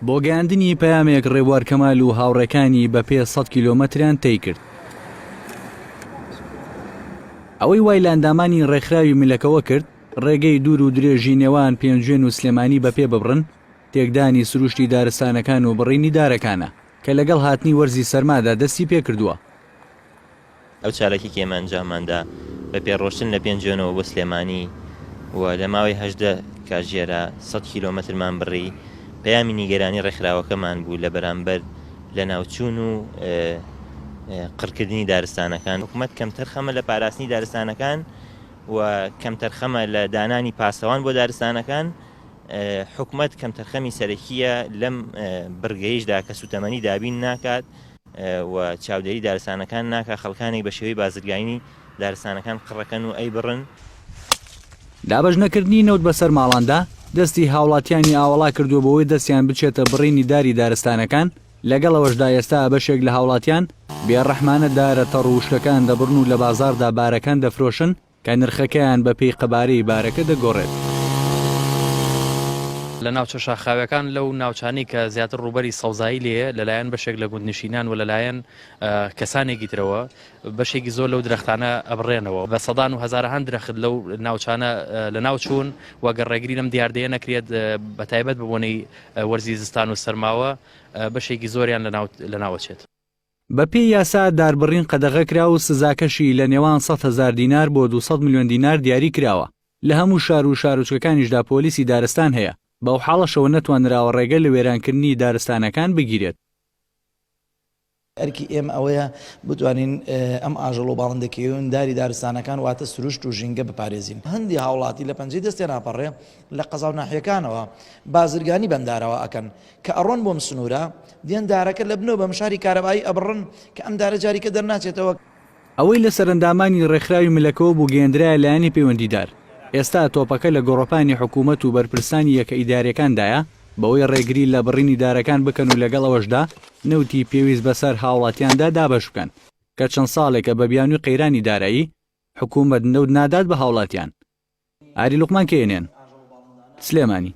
بۆ گەیاندنی پەیامێک ڕێبوار کەمال و هاوڕێکانی بە پێ 100 کیلۆمەتریان تێی کرد. ئەوەی وای لە ئەندامانی ڕێکخراوی میلەکەوە کرد ڕێگەی دوور و درێژی نێوان پێنجێن و سلێمانی بەپێ ببڕن، تێکدانی سروشتی دارستانەکان و بڕینی دارەکانە کە لەگەڵ هاتنی وەرزی سەرمادا دەستی پێ کردووە. ئەو چالێکی کێمە ئەنجاماندا بە پێڕۆشتن لە پێنجێنەوە بۆ سلێمانی و لە ماوەی 18 کاتژێرە 100 کیلۆمەترمان بڕی. پەیامی نیگەرانی ڕێکخراوەکەمان بوو لە بەرامبەر لە ناوچوون و قڕکردنی دارستانەکان. حکوومەت کەم تەرخەمە لە پاراستنی دارستانەکان و کەم تەرخەمە لە دانانی پاسەوان بۆ دارستانەکان. حکوومەت کەم تەرخەمی سەرەکیە لەم بڕگەیشدا کە سوتەمەنی دابین ناکات و چاودێری دارستانەکان ناکات، خەڵکانێک بە شێوەی بازرگانی دارستانەکان قڕەکەن و ئەی بڕن. دابەژنەکردنی نەوت بەسەر ماڵاندا دەستی هاوڵاتیانی ئاوەڵا کردو بەوەی دەستیان بچێتە بڕینی داری دارستانەکان. لەگەڵەوەشدا ئێستا بەشێک لە هاوڵاتیان بێڕەحمانە دارە تەڕوشەکان دەبڕن و لە بازاردا بارەکان دەفرۆشن کە نرخەکەیان بە پێی قەبارەی بارەکە دەگۆڕێت. لە ناوچە شاخاوەکان لەو ناوچانی کە زیاتر ڕوبەری سەوزایی لێیە لەلایەن بەشێک لە گوندنشینان و لەلایەن کەسانێکی ترەوە بەشێکی زۆر لەو درەختانە ئەبڕێنەوە. بە سەدان و هەزارەهان درەخت لەو ناوچانە لە ناوچوون وەگەر ڕێگری لەم دیاردەیە نەکرێت بە تایبەت ببوونەی وەرزی زستان و سەرماوە بەشێکی زۆریان لەناوەچێت. بە پێی یاسا داربڕین قەدەغە کرا و سزاکەشی لە نێوان 100,000 دینار بۆ 200 میلیۆن دینار دیاری کراوە. لە هەموو شار و شارۆچکەکانیشدا پۆلیسی دارستان هەیە. بەو حاڵەشەوە نەتوانراوە ڕێگە لە وێرانکردنی دارستانەکان بگیرێت. ئەرکی ئێمە ئەوەیە بتوانین ئەم ئاژەڵ و باڵندەکەیون داری دارستانەکان واتە سروشت و ژینگە بپارێزین. هەندی هاوڵاتی لە پەنجەی دەستێ ناپەڕێ لە قەزا و ناحیەکانەوە بازرگانی بەندارەوە ئەکەن کە ئەڕۆن بۆم سنوورە دیێن دارەکە لە بنەوە بە مشاری کارەبایی ئەبڕن کە ئەم دارە جاریکە دەرناچێتەوە. ئەوەی لە سەرنجامی ڕێکخراوی ملەکەوە بوو گەیاندرایە لایەنی پەیوەندیدار. ئێستا تۆپەکە لە گۆڕەپانی حکوومەت و بەرپرسانی یەکە ئیدارەکاندایە بەوەی ڕێگری لە بڕینی دارەکان بکەن و لەگەڵەوەشدا نەوتی پێویست بەسەر هاوڵاتیاندا دابەش بکەن کە چەند ساڵێکە بە بیانووی قەیرانی دارایی حکوومەت نەوت نادات بە هاوڵاتیان. ئاری لوقمان کێنێن، سلێمانی.